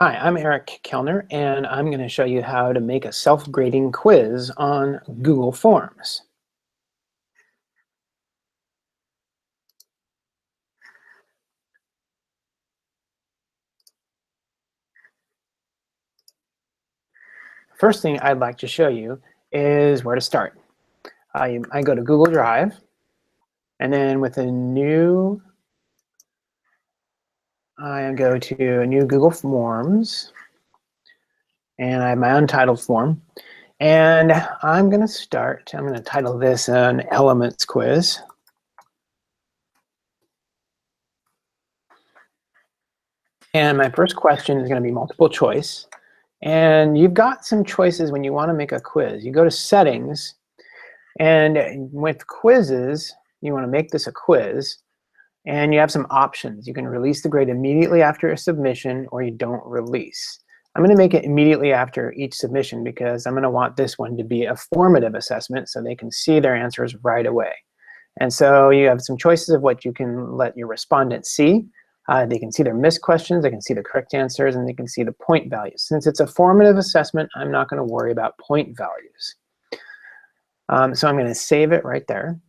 Hi, I'm Eric Kellner, and I'm going to show you how to make a self-grading quiz on Google Forms. First thing I'd like to show you is where to start. I go to Google Drive, and then with a new, I go to a new Google Forms, and I have my untitled form. And I'm going to title this an Elements Quiz. And my first question is going to be multiple choice. And you've got some choices when you want to make a quiz. You go to Settings, and with quizzes, you want to make this a quiz, and you have some options. You can release the grade immediately after a submission, or you don't release. I'm going to make it immediately after each submission because I'm going to want this one to be a formative assessment so they can see their answers right away. And so you have some choices of what you can let your respondents see. They can see their missed questions, they can see the correct answers, and they can see the point values. Since it's a formative assessment, I'm not going to worry about point values. So I'm going to save it right there.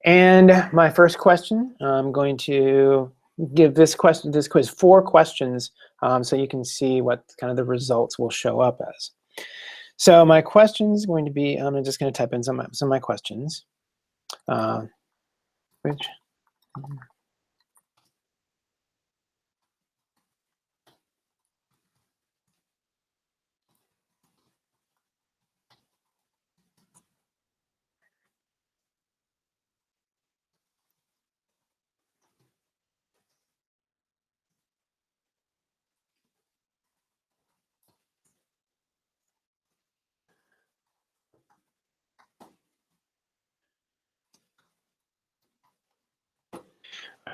And my first question, I'm going to give this quiz 4 questions so you can see what kind of the results will show up as. So my question is going to be, I'm just going to type in some of my questions.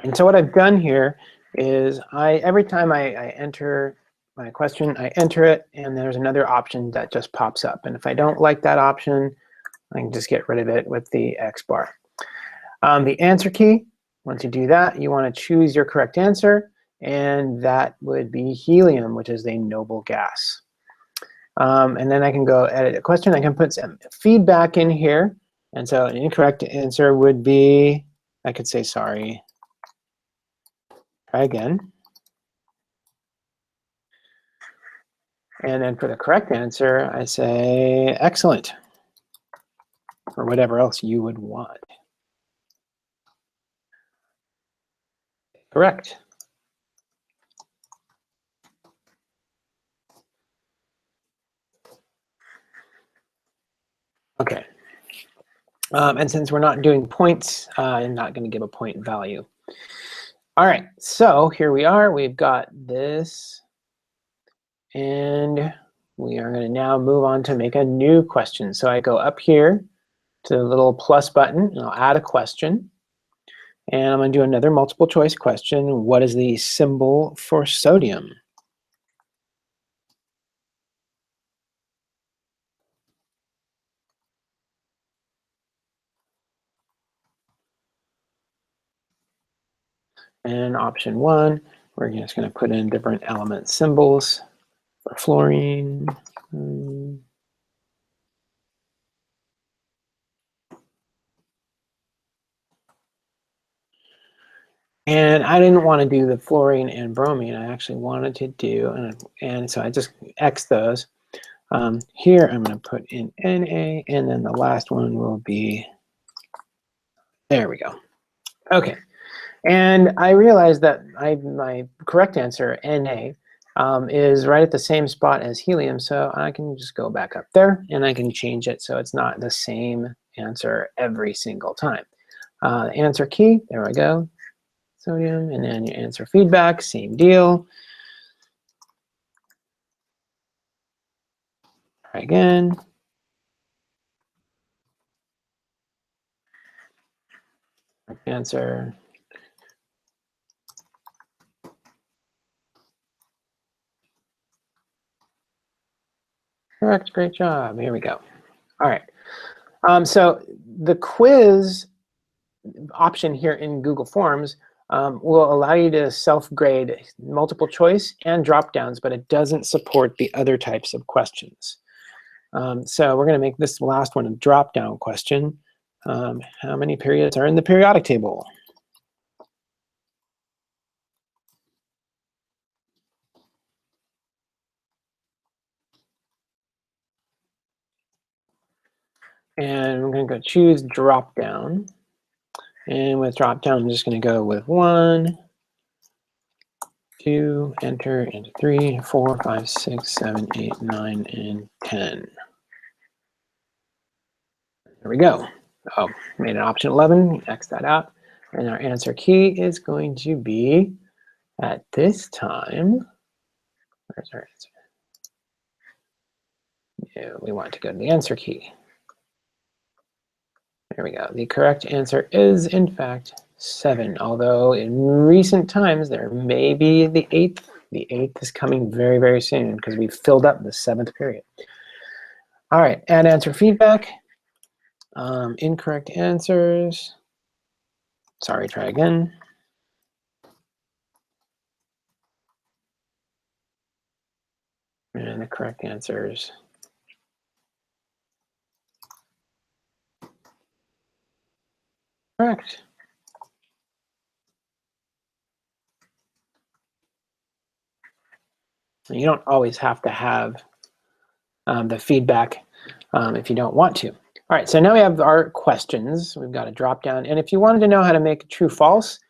And so what I've done here is every time I enter my question, I enter it, and there's another option that just pops up. And if I don't like that option, I can just get rid of it with the X bar. The answer key, once you do that, you want to choose your correct answer, and that would be helium, which is a noble gas. And then I can go edit a question. I can put some feedback in here. And so an incorrect answer would be, I could say sorry. Try again. And then for the correct answer, I say excellent, or whatever else you would want. Correct. Okay. And since we're not doing points, I'm not going to give a point value. All right, so here we are. We've got this. And we are going to now move on to make a new question. So I go up here to the little plus button, and I'll add a question. And I'm going to do another multiple choice question. What is the symbol for sodium? And option 1, we're just going to put in different element symbols for fluorine. And I didn't want to do the fluorine and bromine. I actually wanted to do, and so I just X those. Here I'm going to put in Na, and then the last one will be, there we go. Okay, and I realized that my correct answer, Na, is right at the same spot as helium, so I can just go back up there, and I can change it so it's not the same answer every single time. Answer key, there we go, sodium, and then your answer feedback, same deal. Try again. Answer. Correct, great job. Here we go. All right. So the quiz option here in Google Forms will allow you to self-grade multiple choice and drop downs, but it doesn't support the other types of questions. So we're going to make this last one a drop down question. How many periods are in the periodic table? And I'm going to go choose drop down. And with drop down, I'm just going to go with 1, 2, enter, and 3, 4, 5, 6, 7, 8, 9, and 10. There we go. Oh, made an option 11, X that out. And our answer key is going to be, at this time, where's our answer? Yeah, we want to go to the answer key. There we go. The correct answer is, in fact, 7, although in recent times there may be the 8th. The 8th is coming very, very soon because we've filled up the 7th period. All right, add answer feedback. Incorrect answers. Sorry, try again. And the correct answers. Correct. And you don't always have to have the feedback if you don't want to. All right, so now we have our questions. We've got a drop down. And if you wanted to know how to make true false,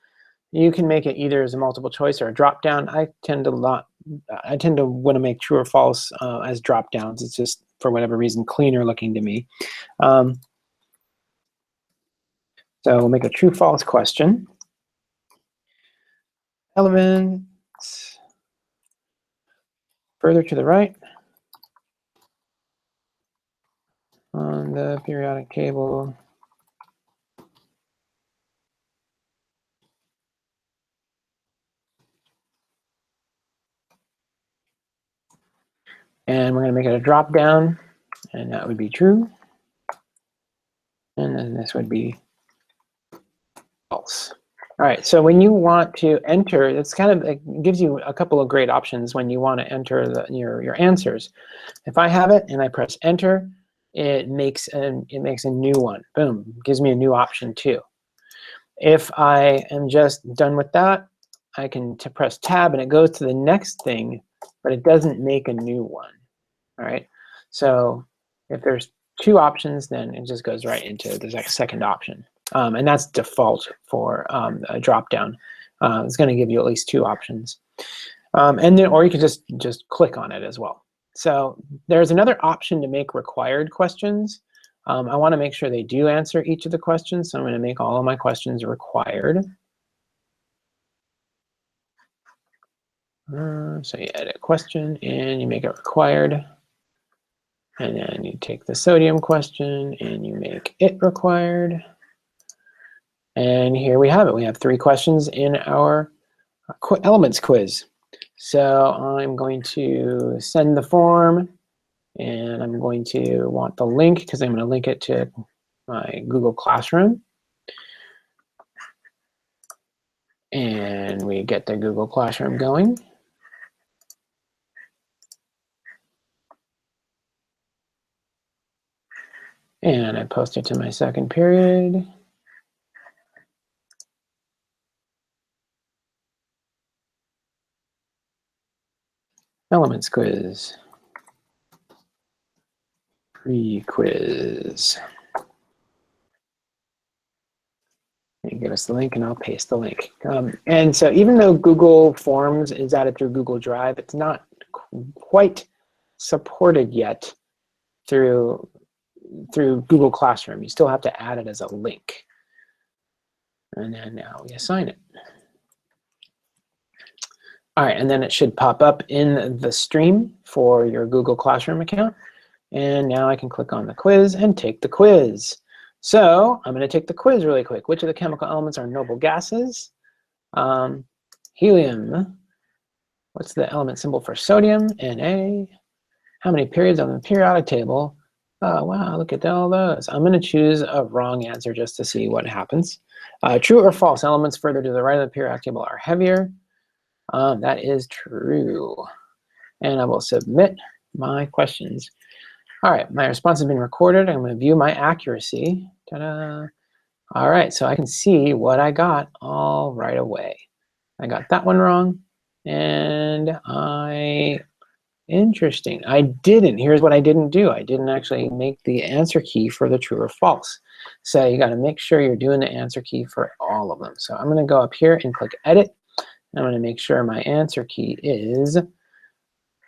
you can make it either as a multiple choice or a drop down. I tend to want to make true or false as drop downs. It's just, for whatever reason, cleaner looking to me. So we'll make a true false question. Elements further to the right on the periodic table and we're going to make it a drop down, and that would be true, and then this would be false. All right, so when you want to enter, it's kind of, it gives you a couple of great options when you want to enter your answers. If I have it and I press enter, it makes a new one. Boom, gives me a new option too. If I am just done with that, I can press tab and it goes to the next thing, but it doesn't make a new one. All right, so if there's 2 options, then it just goes right into the second option. And that's default for a drop-down. It's going to give you at least 2 options. And then, or you can just click on it as well. So there's another option to make required questions. I want to make sure they do answer each of the questions, so I'm going to make all of my questions required. So you edit question, and you make it required. And then you take the sodium question, and you make it required. And here we have it. We have 3 questions in our elements quiz. So I'm going to send the form, and I'm going to want the link because I'm going to link it to my Google Classroom. And we get the Google Classroom going. And I post it to my second period. Elements quiz. Pre-quiz. And give us the link, and I'll paste the link. And so even though Google Forms is added through Google Drive, it's not quite supported yet through Google Classroom. You still have to add it as a link. And then now we assign it. All right, and then it should pop up in the stream for your Google Classroom account. And now I can click on the quiz and take the quiz. So I'm going to take the quiz really quick. Which of the chemical elements are noble gases? Helium. What's the element symbol for sodium? Na. How many periods on the periodic table? Oh, wow, look at all those. I'm going to choose a wrong answer just to see what happens. True or false, elements further to the right of the periodic table are heavier. That is true. And I will submit my questions. All right, my response has been recorded. I'm going to view my accuracy. Ta-da. All right, so I can see what I got all right away. I got that one wrong, and interesting. I didn't. Here's what I didn't do. I didn't actually make the answer key for the true or false. So you got to make sure you're doing the answer key for all of them. So I'm going to go up here and click Edit. I'm going to make sure my answer key is,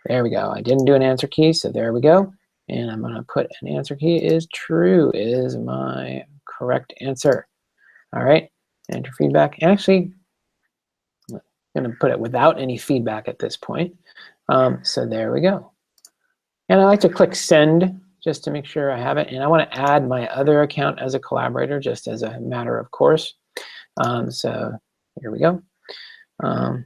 there we go. I didn't do an answer key, so there we go. And I'm going to put an answer key is true is my correct answer. All right, enter feedback. Actually, I'm going to put it without any feedback at this point. So there we go. And I like to click Send just to make sure I have it. And I want to add my other account as a collaborator just as a matter of course. So here we go. All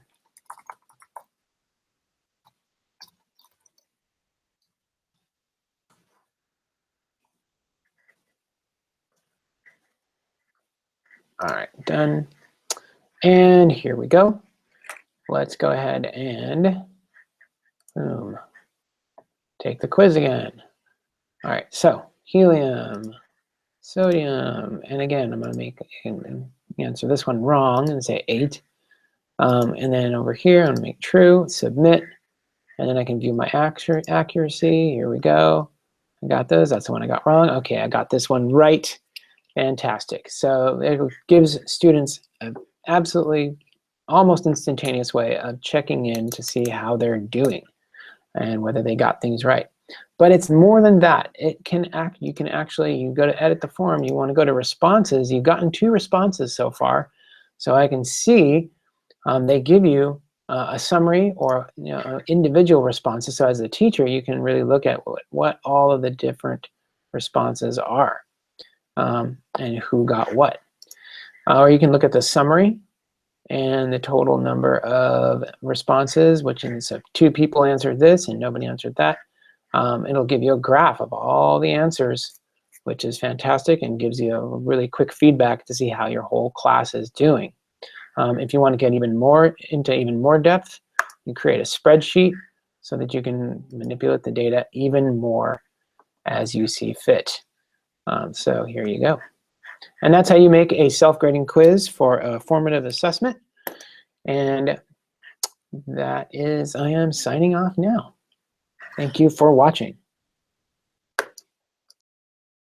right, done. And here we go. Let's go ahead and boom, take the quiz again. All right, so helium, sodium, and again, I'm going to answer this one wrong and say 8. And then over here, I'm going to make true, submit, and then I can view my accuracy. Here we go. I got those. That's the one I got wrong. Okay, I got this one right. Fantastic. So it gives students an absolutely almost instantaneous way of checking in to see how they're doing and whether they got things right. But it's more than that. It can you can actually, you go to edit the form, you want to go to responses. You've gotten 2 responses so far. So I can see they give you a summary or individual responses. So as a teacher, you can really look at what all of the different responses are and who got what. Or you can look at the summary and the total number of responses, which is so 2 people answered this and nobody answered that. It'll give you a graph of all the answers, which is fantastic and gives you a really quick feedback to see how your whole class is doing. If you want to get even more depth, you create a spreadsheet so that you can manipulate the data even more as you see fit. So here you go. And that's how you make a self-grading quiz for a formative assessment. And that is, I am signing off now. Thank you for watching.